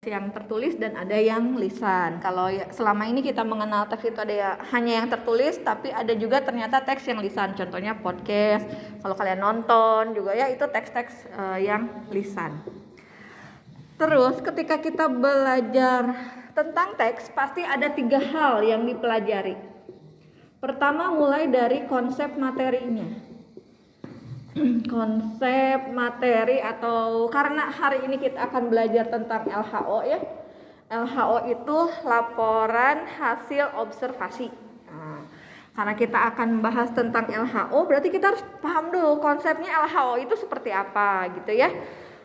yang tertulis dan ada yang lisan. Kalau selama ini kita mengenal teks itu ada hanya yang tertulis, tapi ada juga ternyata teks yang lisan. Contohnya podcast. Kalau kalian nonton juga ya itu teks-teks yang lisan. Terus ketika kita belajar tentang teks pasti ada 3 hal yang dipelajari. Pertama mulai dari konsep materinya. Konsep materi atau karena hari ini kita akan belajar tentang LHO ya. LHO itu laporan hasil observasi. Nah, karena kita akan bahas tentang LHO berarti kita harus paham dulu konsepnya LHO itu seperti apa gitu ya.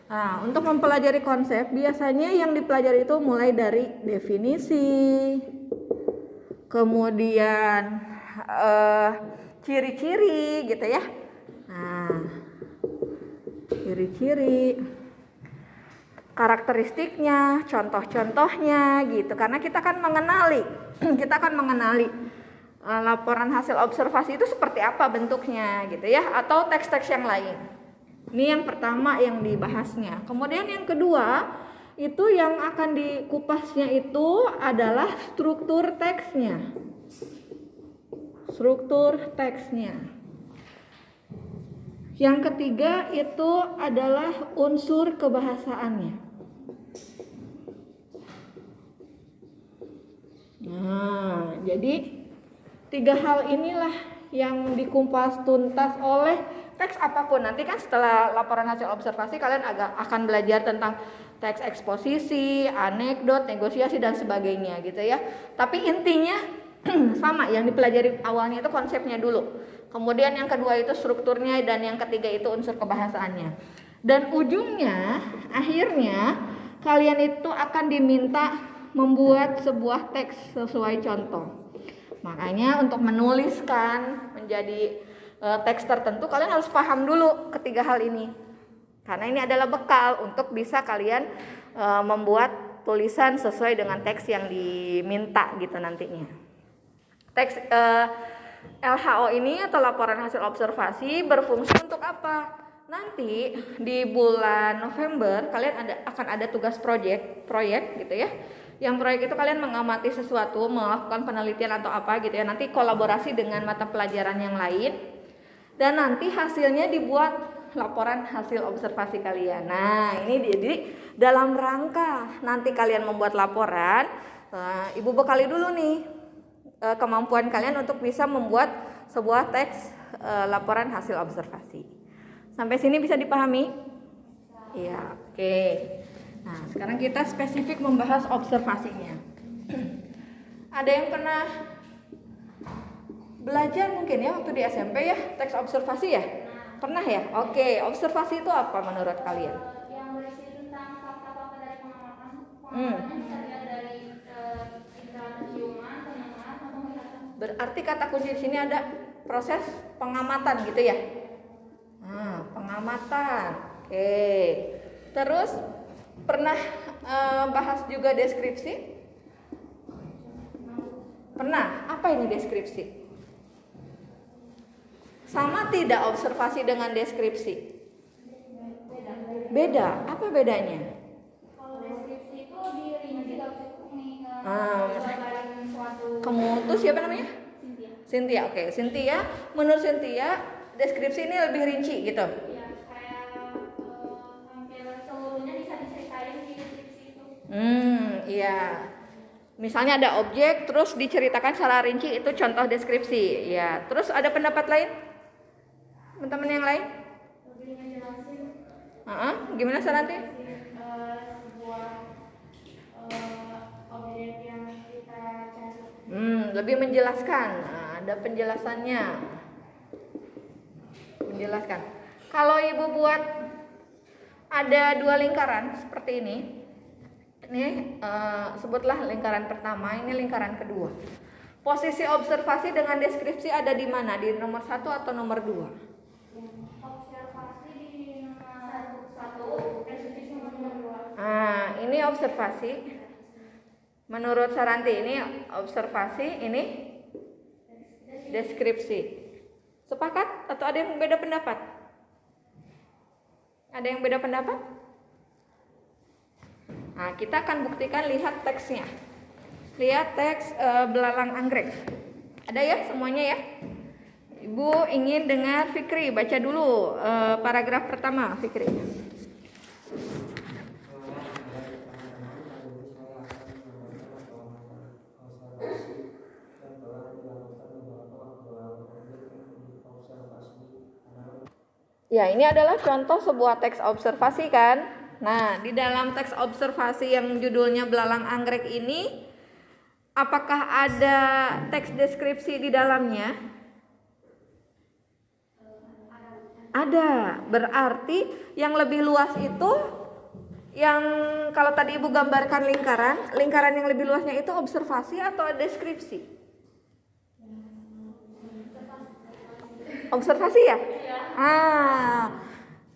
Nah, untuk mempelajari konsep biasanya yang dipelajari itu mulai dari definisi, kemudian ciri-ciri gitu ya. Nah, ciri-ciri, karakteristiknya, contoh-contohnya gitu. Karena kita akan mengenali laporan hasil observasi itu seperti apa bentuknya gitu ya, atau teks-teks yang lain. Ini yang pertama yang dibahasnya. Kemudian yang kedua, itu yang akan dikupasnya itu adalah struktur teksnya. Struktur teksnya. Yang ketiga itu adalah unsur kebahasaannya. Nah, jadi 3 hal inilah yang dikupas tuntas oleh teks apapun. Nanti kan setelah laporan hasil observasi kalian akan belajar tentang teks eksposisi, anekdot, negosiasi dan sebagainya gitu ya. Tapi intinya sama yang dipelajari awalnya itu konsepnya dulu. Kemudian yang kedua itu strukturnya dan yang ketiga itu unsur kebahasaannya. Dan ujungnya, akhirnya kalian itu akan diminta membuat sebuah teks sesuai contoh. Makanya untuk menuliskan menjadi teks tertentu kalian harus paham dulu ketiga hal ini. Karena ini adalah bekal untuk bisa kalian membuat tulisan sesuai dengan teks yang diminta gitu nantinya. Teks LHO ini atau laporan hasil observasi berfungsi untuk apa? Nanti di bulan November kalian akan ada tugas proyek gitu ya. Yang proyek itu kalian mengamati sesuatu, melakukan penelitian atau apa gitu ya. Nanti kolaborasi dengan mata pelajaran yang lain. Dan nanti hasilnya dibuat laporan hasil observasi kalian. Nah, ini jadi dalam rangka nanti kalian membuat laporan, Ibu bekali dulu nih kemampuan kalian untuk bisa membuat sebuah teks laporan hasil observasi. Sampai sini bisa dipahami? Iya, oke. Nah, sekarang kita spesifik membahas observasinya. Ada yang pernah belajar mungkin ya waktu di SMP ya, teks observasi ya? Pernah ya? Oke, observasi itu apa menurut kalian? Yang berisi tentang fakta-fakta dari pengamatan. Pengamatannya bisa dilihat dari indera penciuman, pendengaran, atau penglihatan. Berarti kata kunci di sini ada proses pengamatan gitu ya? Nah, pengamatan. Oke. Terus pernah bahas juga deskripsi? Pernah. Apa ini deskripsi? Sama tidak observasi dengan deskripsi? Beda. Apa bedanya? Kalau deskripsi itu dirinci Kamu tuh siapa namanya? Cynthia. Oke. Cynthia, menurut Cynthia deskripsi ini lebih rinci gitu. Ya, kayak hampir seluruhnya bisa diceritain di deskripsi itu. Iya. Misalnya ada objek terus diceritakan secara rinci itu contoh deskripsi. Ya. Terus ada pendapat lain? Teman-teman yang lain? Lebih ngejelasin. Gimana Saranti? Sebuah objek yang kita cari. Lebih menjelaskan. Nah, ada penjelasannya. Menjelaskan. Kalau ibu buat ada 2 lingkaran seperti ini. Ini sebutlah lingkaran pertama, ini lingkaran kedua. Posisi observasi dengan deskripsi ada di mana? Di nomor 1 atau nomor 2? Observasi di nomor 1, deskripsi nomor 2. Ini observasi. Menurut Saranti ini observasi, ini deskripsi. Sepakat atau ada yang beda pendapat? Ada yang beda pendapat? Nah, kita akan buktikan, lihat teksnya. Lihat teks belalang anggrek. Ada ya semuanya ya? Ibu ingin dengar Fikri, baca dulu paragraf pertama, Fikri. Ya, ini adalah contoh sebuah teks observasi kan? Nah, di dalam teks observasi yang judulnya belalang anggrek ini, apakah ada teks deskripsi di dalamnya? Ada. Berarti yang lebih luas itu, yang kalau tadi Ibu gambarkan lingkaran yang lebih luasnya itu observasi atau deskripsi? Observasi ya?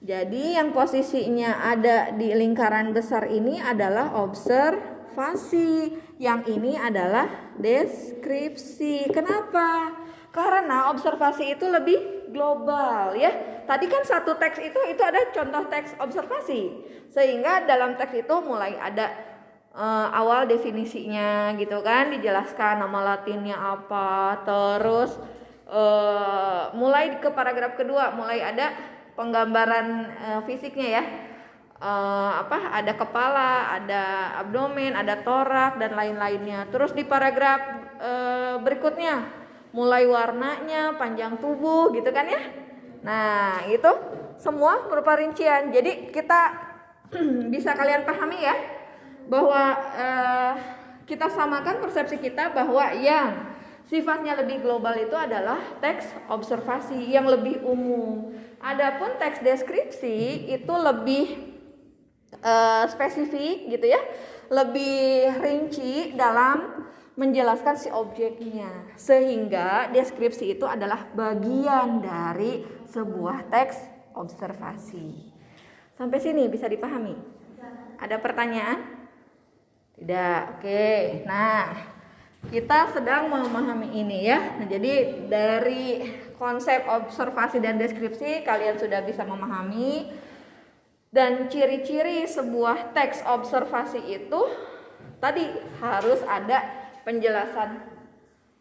Jadi yang posisinya ada di lingkaran besar ini adalah observasi. Yang ini adalah deskripsi. Kenapa? Karena observasi itu lebih global ya. Tadi kan satu teks itu ada contoh teks observasi. Sehingga dalam teks itu mulai ada awal definisinya gitu kan, dijelaskan nama latinnya apa, terus mulai ke paragraf kedua mulai ada penggambaran fisiknya ya, ada kepala, ada abdomen, ada torak dan lain-lainnya. Terus di paragraf berikutnya mulai warnanya, panjang tubuh gitu kan ya. Nah itu semua berupa rincian. Jadi kita bisa kalian pahami ya bahwa kita samakan persepsi kita bahwa yang sifatnya lebih global itu adalah teks observasi yang lebih umum. Adapun teks deskripsi itu lebih spesifik gitu ya, lebih rinci dalam menjelaskan si objeknya. Sehingga deskripsi itu adalah bagian dari sebuah teks observasi. Sampai sini bisa dipahami? Ada pertanyaan? Tidak. Oke. Nah, kita sedang memahami ini ya. Nah, jadi dari konsep observasi dan deskripsi kalian sudah bisa memahami. Dan ciri-ciri sebuah teks observasi itu tadi harus ada penjelasan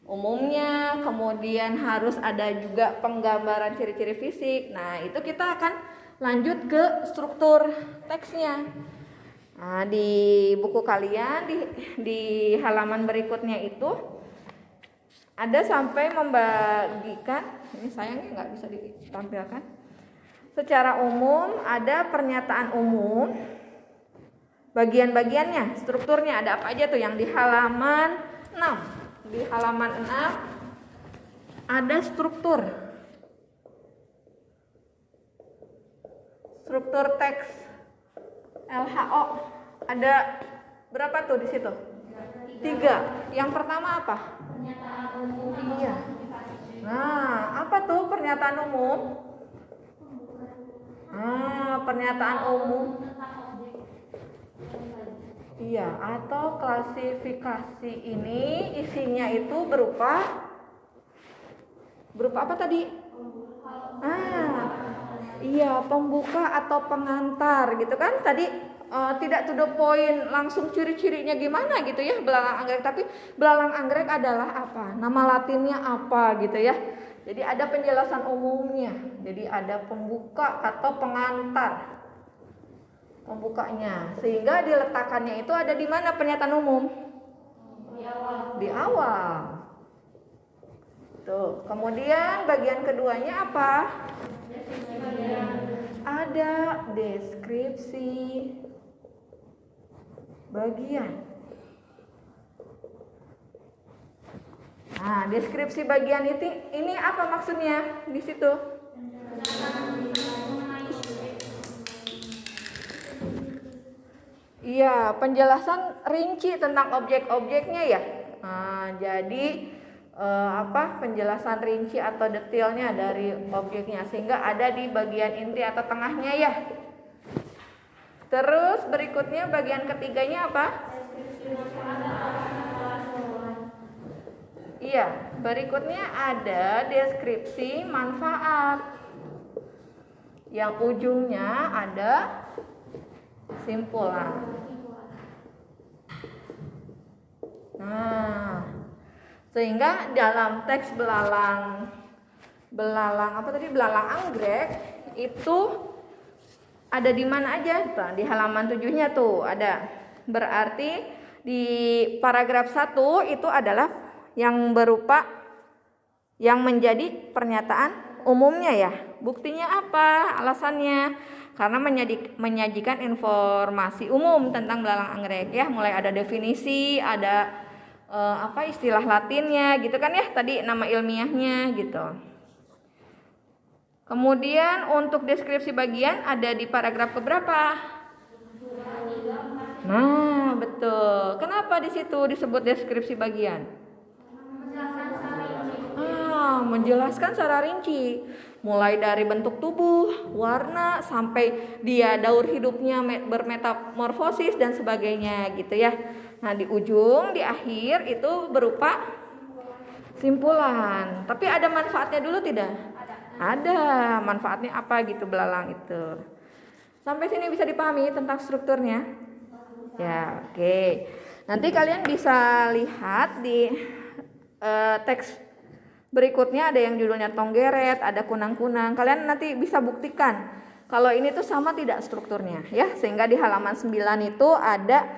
umumnya, kemudian harus ada juga penggambaran ciri-ciri fisik. Nah, itu kita akan lanjut ke struktur teksnya. Nah, di buku kalian di halaman berikutnya itu ada sampai membagikan, ini sayangnya nggak bisa ditampilkan. Secara umum ada pernyataan umum, bagian-bagiannya, strukturnya ada apa aja tuh yang di halaman 6. Di halaman 6 ada struktur teks LHO. Ada berapa tuh di situ? 3. Yang pertama apa? Pernyataan umum. Iya. Nah, apa tuh pernyataan umum? Pernyataan umum. Iya, atau klasifikasi ini isinya itu berupa apa tadi? Iya, pembuka atau pengantar gitu kan. Tadi tidak to the point langsung ciri-cirinya gimana gitu ya belalang anggrek, tapi belalang anggrek adalah apa? Nama latinnya apa gitu ya. Jadi ada penjelasan umumnya. Jadi ada pembuka atau pengantar. Pembukanya. Sehingga diletakkannya itu ada di mana pernyataan umum? Di awal. Tuh, kemudian bagian keduanya apa? Ada deskripsi bagian. Nah, deskripsi bagian ini apa maksudnya di situ? Iya, penjelasan rinci tentang objek-objeknya ya. Nah, jadi penjelasan rinci atau detailnya dari objeknya sehingga ada di bagian inti atau tengahnya ya. Terus berikutnya bagian ketiganya apa? Iya, berikutnya ada deskripsi manfaat. Yang ujungnya ada kesimpulan. Nah, sehingga dalam teks belalang anggrek itu ada di mana aja? Tuh, di halaman 7-nya tuh ada. Berarti di paragraf 1 itu adalah yang berupa yang menjadi pernyataan umumnya ya. Buktinya apa? Alasannya karena menyajikan informasi umum tentang belalang anggrek ya, mulai ada definisi, ada istilah Latinnya gitu kan ya, tadi nama ilmiahnya gitu. Kemudian untuk deskripsi bagian ada di paragraf keberapa? Nah, betul. Kenapa di situ disebut deskripsi bagian? Menjelaskan secara rinci, mulai dari bentuk tubuh, warna, sampai dia daur hidupnya bermetamorfosis dan sebagainya gitu ya. Nah, di ujung, di akhir itu berupa simpulan. Tapi ada manfaatnya dulu tidak? Ada. Manfaatnya apa gitu belalang itu? Sampai sini bisa dipahami tentang strukturnya? Ya, oke. Nanti kalian bisa lihat di teks berikutnya ada yang judulnya tonggeret, ada kunang-kunang. Kalian nanti bisa buktikan kalau ini tuh sama tidak strukturnya ya. Sehingga di halaman 9 itu ada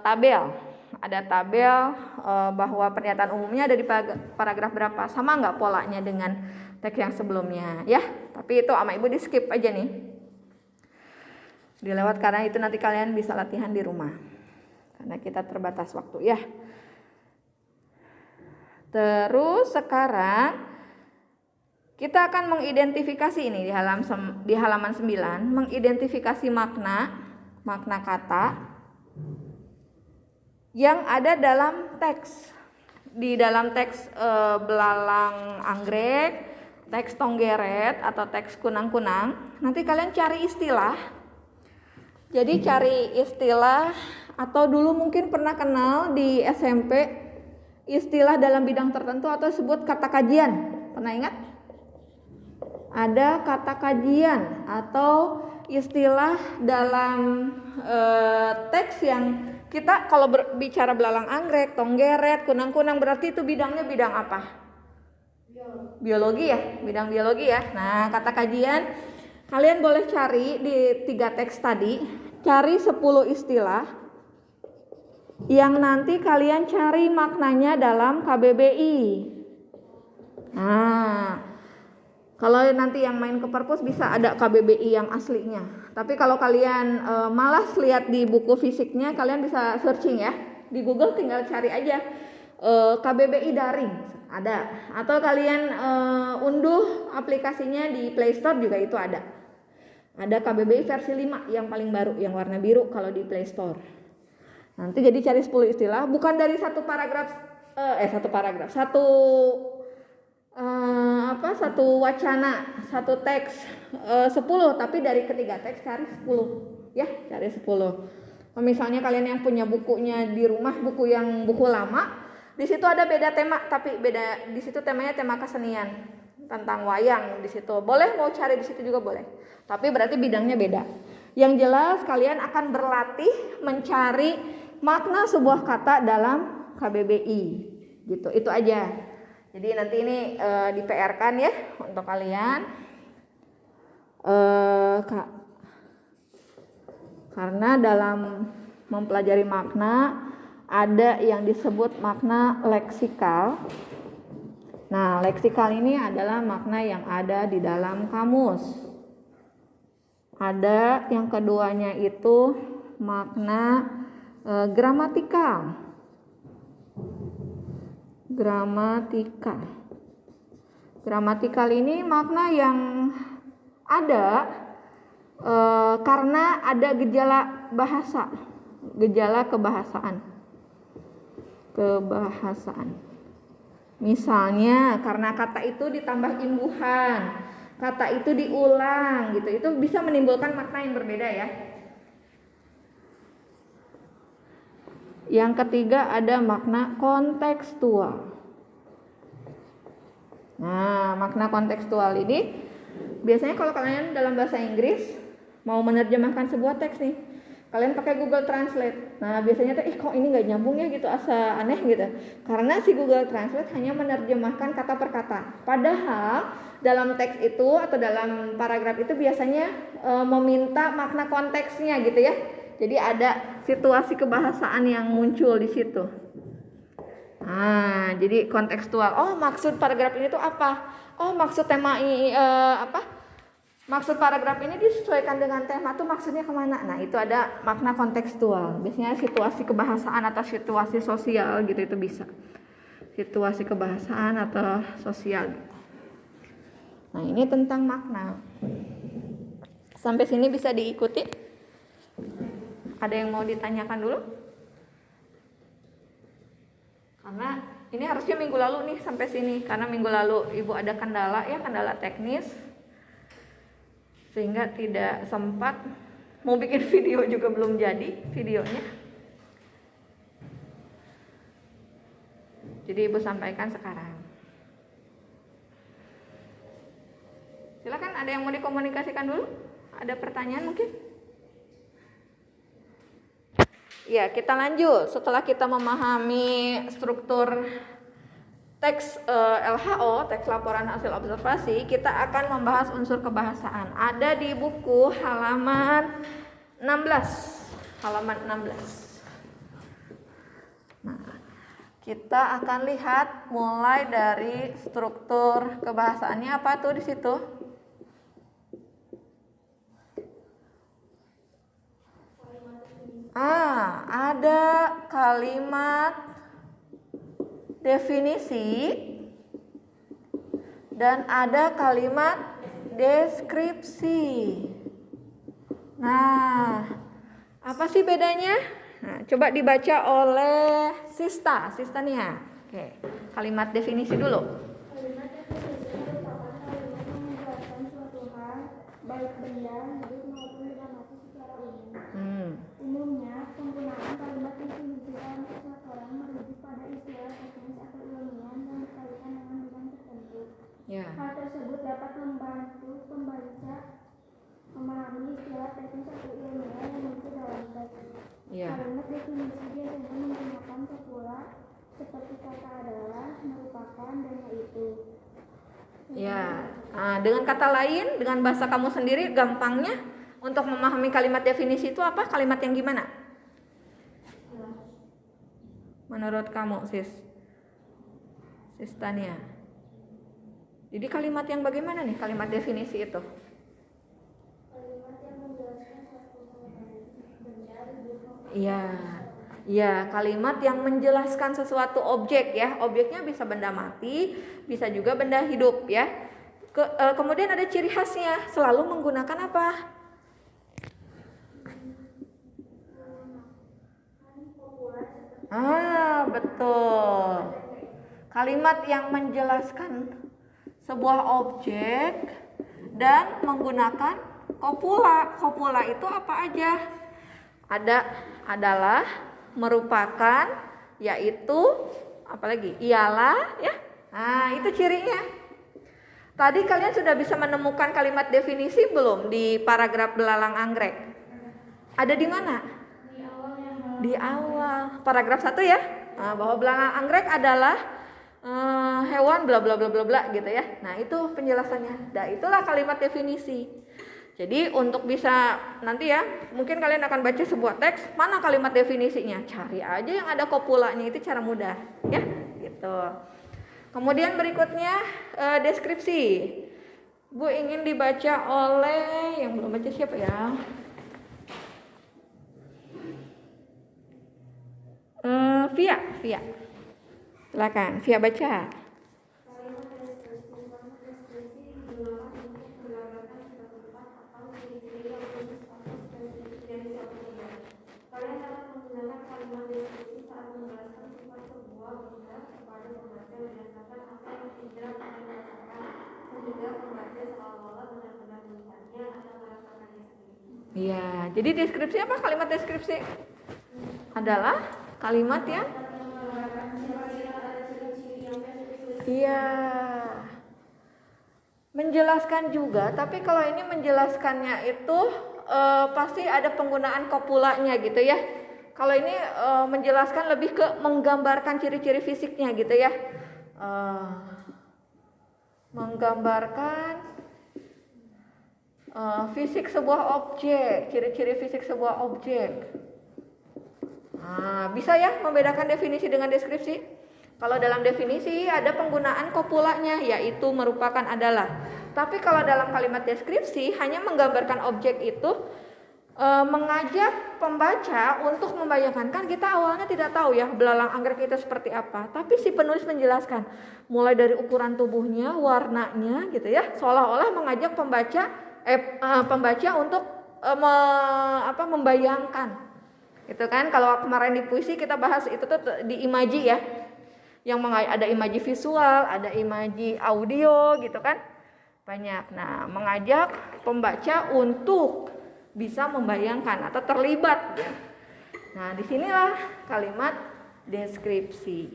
tabel. Ada tabel bahwa pernyataan umumnya ada di paragraf berapa. Sama nggak polanya dengan teks yang sebelumnya ya. Tapi itu sama ibu di skip aja nih. Dilewat karena itu nanti kalian bisa latihan di rumah. Karena kita terbatas waktu ya. Terus sekarang kita akan mengidentifikasi ini di halaman 9, mengidentifikasi makna kata yang ada dalam teks. Di dalam teks belalang anggrek, teks tonggeret atau teks kunang-kunang, nanti kalian cari istilah. Jadi cari istilah atau dulu mungkin pernah kenal di SMP istilah dalam bidang tertentu atau sebut kata kajian. Pernah ingat? Ada kata kajian atau istilah dalam teks yang kita kalau berbicara belalang anggrek, tonggeret, kunang-kunang berarti itu bidangnya bidang apa? Biologi ya, bidang biologi ya. Nah, kata kajian kalian boleh cari di 3 teks tadi, cari 10 istilah yang nanti kalian cari maknanya dalam KBBI. Nah, kalau nanti yang main ke perpus bisa ada KBBI yang aslinya. Tapi kalau kalian malas lihat di buku fisiknya, kalian bisa searching ya. Di Google tinggal cari aja KBBI daring ada. Atau kalian unduh aplikasinya di Play Store juga itu ada. Ada KBBI versi 5 yang paling baru, yang warna biru kalau di Play Store. Nanti jadi cari 10 istilah, bukan dari satu wacana, satu teks 10, tapi dari ketiga teks cari 10. Ya, cari 10. Misalnya kalian yang punya bukunya di rumah, buku lama, di situ ada beda tema, tapi beda di situ temanya tema kesenian tentang wayang di situ. Boleh mau cari di situ juga boleh. Tapi berarti bidangnya beda. Yang jelas kalian akan berlatih mencari makna sebuah kata dalam KBBI gitu. Itu aja. Jadi nanti ini di PR-kan ya untuk kalian. Karena dalam mempelajari makna ada yang disebut makna leksikal. Nah, leksikal ini adalah makna yang ada di dalam kamus. Ada yang keduanya itu makna gramatikal. Gramatikal ini makna yang ada karena ada gejala bahasa, gejala kebahasaan. Misalnya karena kata itu ditambah imbuhan, kata itu diulang gitu, itu bisa menimbulkan makna yang berbeda ya. Yang ketiga ada makna kontekstual. Nah, makna kontekstual ini biasanya kalau kalian dalam bahasa Inggris mau menerjemahkan sebuah teks nih, kalian pakai Google Translate. Nah biasanya tuh kok ini nggak nyambung ya gitu, asa aneh gitu. Karena si Google Translate hanya menerjemahkan kata per kata. Padahal dalam teks itu atau dalam paragraf itu biasanya meminta makna konteksnya gitu ya. Jadi ada situasi kebahasaan yang muncul di situ. Nah jadi kontekstual. Oh maksud paragraf ini tuh apa? Oh maksud tema ini apa? Maksud paragraf ini disesuaikan dengan tema tuh maksudnya kemana? Nah itu ada makna kontekstual. Biasanya situasi kebahasaan atau situasi sosial gitu itu bisa. Situasi kebahasaan atau sosial. Nah ini tentang makna. Sampai sini bisa diikuti? Ada yang mau ditanyakan dulu? Karena ini harusnya minggu lalu nih sampai sini. Karena minggu lalu ibu ada kendala ya, kendala teknis. Sehingga tidak sempat, mau bikin video juga belum jadi videonya. Jadi ibu sampaikan sekarang. Silakan, ada yang mau dikomunikasikan dulu? Ada pertanyaan mungkin? Ya, kita lanjut. Setelah kita memahami struktur teks LHO, teks laporan hasil observasi, kita akan membahas unsur kebahasaan. Ada di buku halaman 16. Halaman 16. Nah, kita akan lihat mulai dari struktur kebahasaannya apa tuh di situ? Ada kalimat definisi dan ada kalimat deskripsi. Nah, apa sih bedanya? Nah, coba dibaca oleh Sistania. Oke, kalimat definisi dulu. Kalimat definisi merupakan kalimat yang menjelaskan suatu hal, baik benda, hidup maupun benda mati secara umum. Umumnya, penggunaan kalimat definisi dalam pelaporan merujuk pada istilah teknis atau ilmiah yang berkaitan dengan bidang tertentu. Hal tersebut dapat membantu pembaca memahami istilah teknis atau ilmiah yang muncul dalam teks. Kalimat definisi biasanya menggunakan kopula seperti kata adalah, merupakan, dan yaitu. Dengan kata lain, dengan bahasa kamu sendiri, gampangnya untuk memahami kalimat definisi itu apa? Kalimat yang gimana? Menurut kamu, Tania? Jadi kalimat yang bagaimana nih kalimat definisi itu? Kalimat yang menjelaskan suatu benda, Iya, kalimat yang menjelaskan sesuatu objek ya. Objeknya bisa benda mati, bisa juga benda hidup ya. Kemudian ada ciri khasnya, selalu menggunakan apa? Betul. Kalimat yang menjelaskan sebuah objek dan menggunakan kopula. Kopula itu apa aja? Adalah, merupakan, yaitu, apalagi? Ialah, ya. Nah, itu cirinya. Tadi kalian sudah bisa menemukan kalimat definisi belum di paragraf belalang anggrek? Ada di mana? Di awal paragraf 1 ya. Bahwa belalang anggrek adalah hewan bla bla bla bla bla gitu ya. Nah, itu penjelasannya. Nah, itulah kalimat definisi. Jadi untuk bisa nanti ya, mungkin kalian akan baca sebuah teks, mana kalimat definisinya? Cari aja yang ada kopulanya, itu cara mudah ya, gitu. Kemudian berikutnya deskripsi. Bu ingin dibaca oleh yang belum baca siapa ya? Via. Silakan, Via baca. Kalian dapat menggunakan kalimat deskripsi saat menjelaskan sifat sebuah benda kepada pembaca berdasarkan apa yang indra akan merasakan, sehingga pembaca seolah-olah benar-benar melihatnya atau merasakannya sendiri. Iya, jadi deskripsi apa? Kalimat deskripsi adalah kalimat yang menjelaskan juga, tapi kalau ini menjelaskannya itu pasti ada penggunaan kopulanya gitu ya. Kalau ini menjelaskan lebih ke menggambarkan ciri-ciri fisiknya gitu ya. Menggambarkan fisik sebuah objek, ciri-ciri fisik sebuah objek. Nah, bisa ya membedakan definisi dengan deskripsi? Kalau dalam definisi ada penggunaan kopulanya, yaitu merupakan adalah. Tapi kalau dalam kalimat deskripsi hanya menggambarkan objek itu, mengajak pembaca untuk membayangkan. Kan kita awalnya tidak tahu ya belalang anggrek itu seperti apa, tapi si penulis menjelaskan mulai dari ukuran tubuhnya, warnanya gitu ya, seolah-olah mengajak pembaca untuk membayangkan. Gitu kan? Kalau kemarin di puisi kita bahas itu tuh di imaji ya. Yang ada imaji visual, ada imaji audio gitu kan. Banyak. Nah, mengajak pembaca untuk bisa membayangkan atau terlibat ya. Nah, disinilah kalimat deskripsi.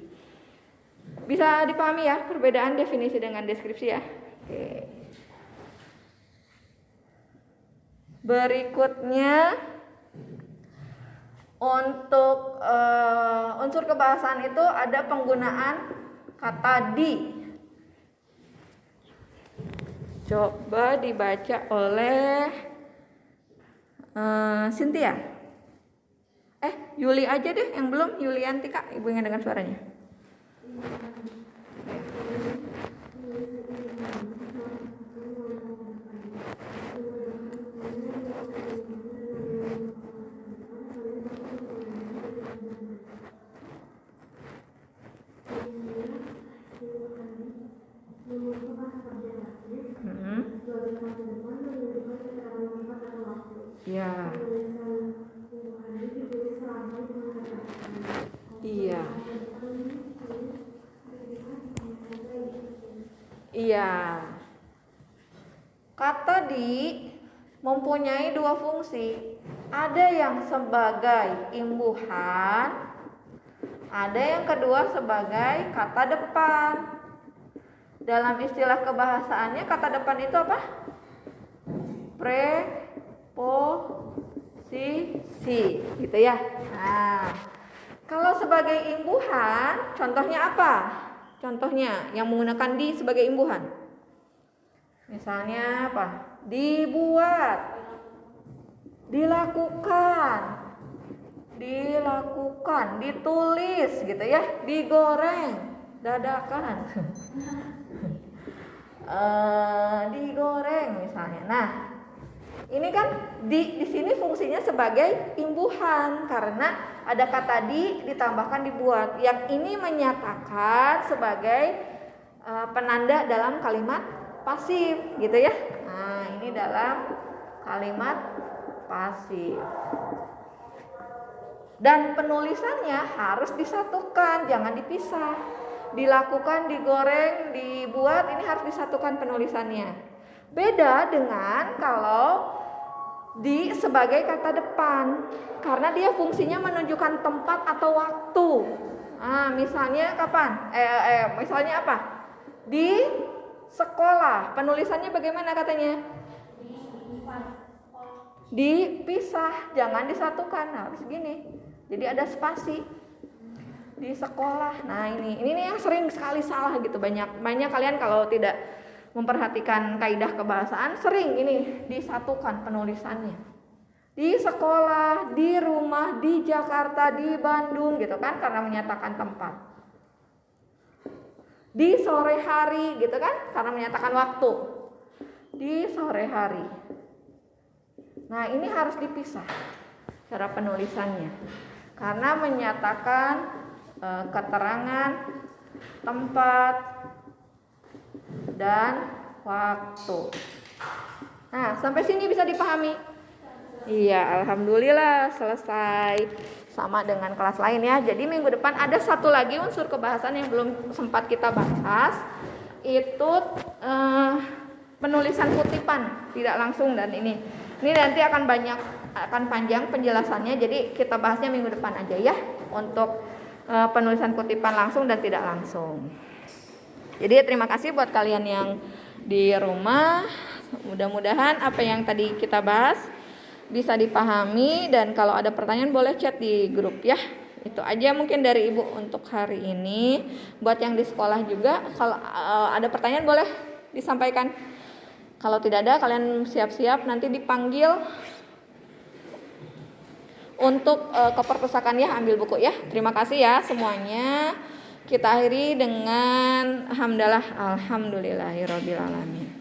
Bisa dipahami ya perbedaan definisi dengan deskripsi ya. Oke. Berikutnya untuk unsur kebahasaan itu ada penggunaan kata di. Coba dibaca oleh Cynthia. Yuli aja deh yang belum, Yulianti Kak, ibu yang dengan suaranya. Ya. Iya. Iya. Kata di mempunyai dua fungsi. Ada yang sebagai imbuhan, ada yang kedua sebagai kata depan. Dalam istilah kebahasaannya kata depan itu apa? Preposisi, gitu ya. Nah, kalau sebagai imbuhan, contohnya apa? Contohnya yang menggunakan di sebagai imbuhan. Misalnya apa? Dibuat, dilakukan, ditulis gitu ya, digoreng, dadakan. Digoreng misalnya. Nah, ini kan di sini fungsinya sebagai imbuhan karena ada kata di ditambahkan dibuat. Yang ini menyatakan sebagai penanda dalam kalimat pasif gitu ya. Nah, ini dalam kalimat pasif. Dan penulisannya harus disatukan, jangan dipisah. Dilakukan, digoreng, dibuat, ini harus disatukan penulisannya. Beda dengan kalau di sebagai kata depan, karena dia fungsinya menunjukkan tempat atau waktu. Nah, misalnya kapan? Misalnya apa? Di sekolah. Penulisannya bagaimana katanya? Dipisah, jangan disatukan. Nah, harus gini. Jadi ada spasi. Di sekolah. Nah, ini nih yang sering sekali salah gitu. Banyak kalian kalau tidak memperhatikan kaidah kebahasaan sering ini disatukan penulisannya. Di sekolah, di rumah, di Jakarta, di Bandung gitu kan, karena menyatakan tempat. Di sore hari gitu kan, karena menyatakan waktu. Di sore hari. Nah, ini harus dipisah cara penulisannya. Karena menyatakan keterangan tempat dan waktu. Nah, sampai sini bisa dipahami? Iya, alhamdulillah selesai. Sama dengan kelas lain ya. Jadi minggu depan ada satu lagi unsur kebahasan yang belum sempat kita bahas. Itu penulisan kutipan, tidak langsung, dan ini nanti akan panjang penjelasannya. Jadi kita bahasnya minggu depan aja ya untuk penulisan kutipan langsung dan tidak langsung. Jadi terima kasih buat kalian yang di rumah. Mudah-mudahan apa yang tadi kita bahas bisa dipahami, dan kalau ada pertanyaan boleh chat di grup ya. Itu aja mungkin dari Ibu untuk hari ini. Buat yang di sekolah juga, kalau ada pertanyaan boleh disampaikan. Kalau tidak ada, kalian siap-siap nanti dipanggil untuk ke perpustakaan ya, ambil buku ya. Terima kasih ya semuanya. Kita akhiri dengan alhamdulillahirabbil alamin.